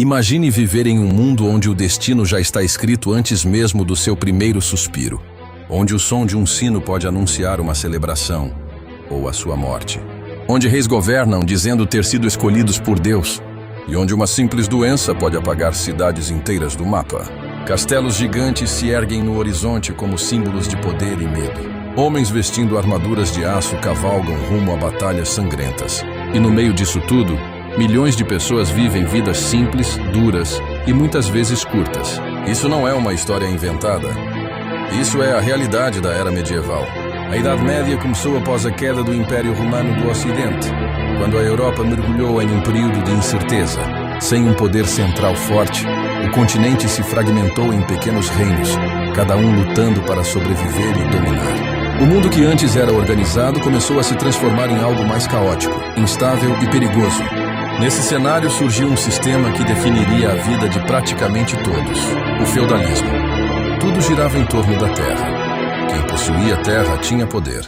Imagine viver em um mundo onde o destino já está escrito antes mesmo do seu primeiro suspiro, onde o som de um sino pode anunciar uma celebração ou a sua morte, onde reis governam dizendo ter sido escolhidos por Deus e onde uma simples doença pode apagar cidades inteiras do mapa. Castelos gigantes se erguem no horizonte como símbolos de poder e medo. Homens vestindo armaduras de aço cavalgam rumo a batalhas sangrentas. E no meio disso tudo, milhões de pessoas vivem vidas simples, duras e muitas vezes curtas. Isso não é uma história inventada. Isso é a realidade da era medieval. A Idade Média começou após a queda do Império Romano do Ocidente, quando a Europa mergulhou em um período de incerteza. Sem um poder central forte, o continente se fragmentou em pequenos reinos, cada um lutando para sobreviver e dominar. O mundo que antes era organizado começou a se transformar em algo mais caótico, instável e perigoso. Nesse cenário surgiu um sistema que definiria a vida de praticamente todos: o feudalismo. Tudo girava em torno da terra. Quem possuía terra tinha poder.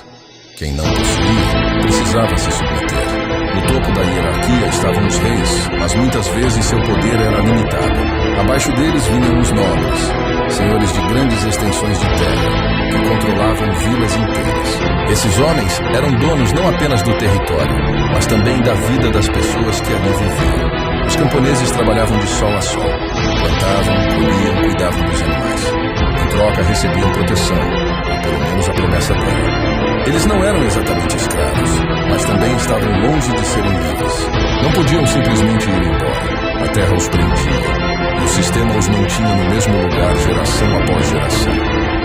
Quem não possuía precisava se submeter. No topo da hierarquia estavam os reis, mas muitas vezes seu poder era limitado. Abaixo deles vinham os nobres, senhores de grandes extensões de terra, que controlavam vilas inteiras. Esses homens eram donos não apenas do território, mas também da vida das pessoas que ali viviam. Os camponeses trabalhavam de sol a sol, plantavam, colhiam, cuidavam dos animais. Em troca recebiam proteção, ou pelo menos a promessa dela. Eles não eram exatamente escravos, mas também estavam longe de serem livres. Não podiam simplesmente ir embora. A terra os prendia, e o sistema os mantinha no mesmo lugar geração após geração.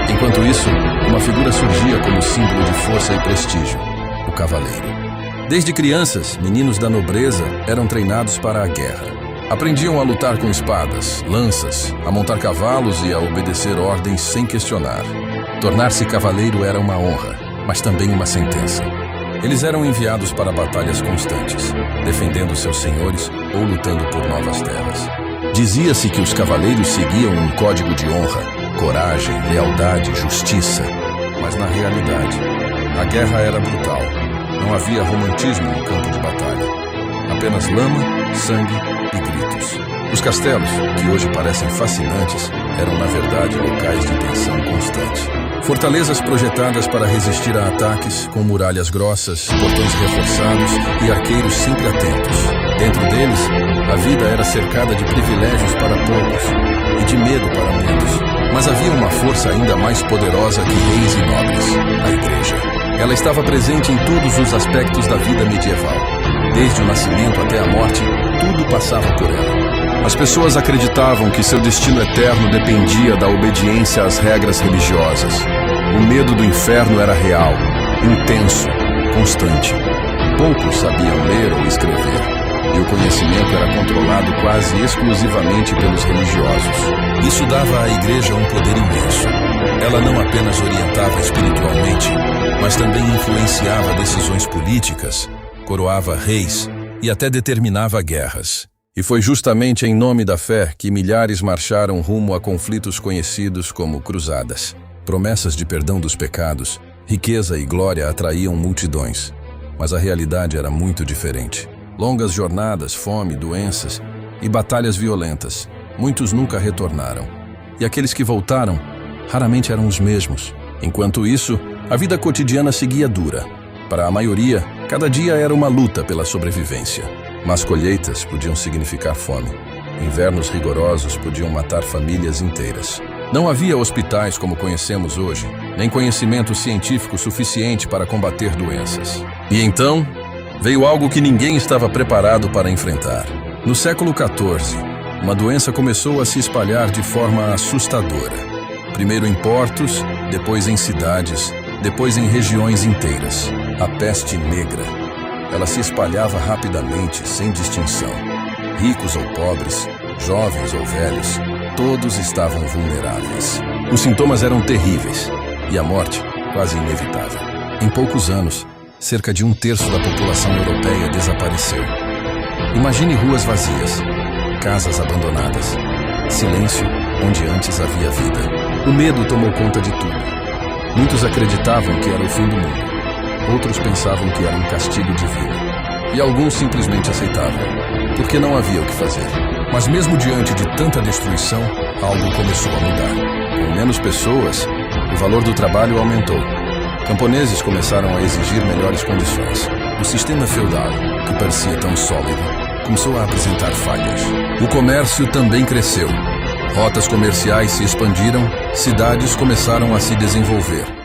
Enquanto isso, uma figura surgia como símbolo de força e prestígio: o cavaleiro. Desde crianças, meninos da nobreza eram treinados para a guerra. Aprendiam a lutar com espadas, lanças, a montar cavalos e a obedecer ordens sem questionar. Tornar-se cavaleiro era uma honra, mas também uma sentença. Eles eram enviados para batalhas constantes, defendendo seus senhores ou lutando por novas terras. Dizia-se que os cavaleiros seguiam um código de honra, coragem, lealdade, justiça. Mas na realidade, a guerra era brutal. Não havia romantismo no campo de batalha. Apenas lama, sangue e gritos. Os castelos, que hoje parecem fascinantes, eram na verdade locais de tensão constante. Fortalezas projetadas para resistir a ataques, com muralhas grossas, portões reforçados e arqueiros sempre atentos. Dentro deles, a vida era cercada de privilégios para poucos e de medo para muitos. Mas havia uma força ainda mais poderosa que reis e nobres: a Igreja. Ela estava presente em todos os aspectos da vida medieval. Desde o nascimento até a morte, tudo passava por ela. As pessoas acreditavam que seu destino eterno dependia da obediência às regras religiosas. O medo do inferno era real, intenso, constante. Poucos sabiam ler ou escrever, e o conhecimento era controlado quase exclusivamente pelos religiosos. Isso dava à Igreja um poder imenso. Ela não apenas orientava espiritualmente, mas também influenciava decisões políticas, coroava reis e até determinava guerras. E foi justamente em nome da fé que milhares marcharam rumo a conflitos conhecidos como cruzadas. Promessas de perdão dos pecados, riqueza e glória atraíam multidões. Mas a realidade era muito diferente. Longas jornadas, fome, doenças e batalhas violentas. Muitos nunca retornaram. E aqueles que voltaram, raramente eram os mesmos. Enquanto isso, a vida cotidiana seguia dura. Para a maioria, cada dia era uma luta pela sobrevivência. Mas colheitas podiam significar fome. Invernos rigorosos podiam matar famílias inteiras. Não havia hospitais como conhecemos hoje, nem conhecimento científico suficiente para combater doenças. E então, veio algo que ninguém estava preparado para enfrentar. No século XIV, uma doença começou a se espalhar de forma assustadora. Primeiro em portos, depois em cidades, depois em regiões inteiras. A peste negra. Ela se espalhava rapidamente, sem distinção. Ricos ou pobres, jovens ou velhos, todos estavam vulneráveis. Os sintomas eram terríveis e a morte quase inevitável. Em poucos anos, cerca de 1/3 da população europeia desapareceu. Imagine ruas vazias, casas abandonadas, silêncio onde antes havia vida. O medo tomou conta de tudo. Muitos acreditavam que era o fim do mundo. Outros pensavam que era um castigo divino. E alguns simplesmente aceitavam, porque não havia o que fazer. Mas mesmo diante de tanta destruição, algo começou a mudar. Com menos pessoas, o valor do trabalho aumentou. Camponeses começaram a exigir melhores condições. O sistema feudal, que parecia tão sólido, começou a apresentar falhas. O comércio também cresceu. Rotas comerciais se expandiram, cidades começaram a se desenvolver.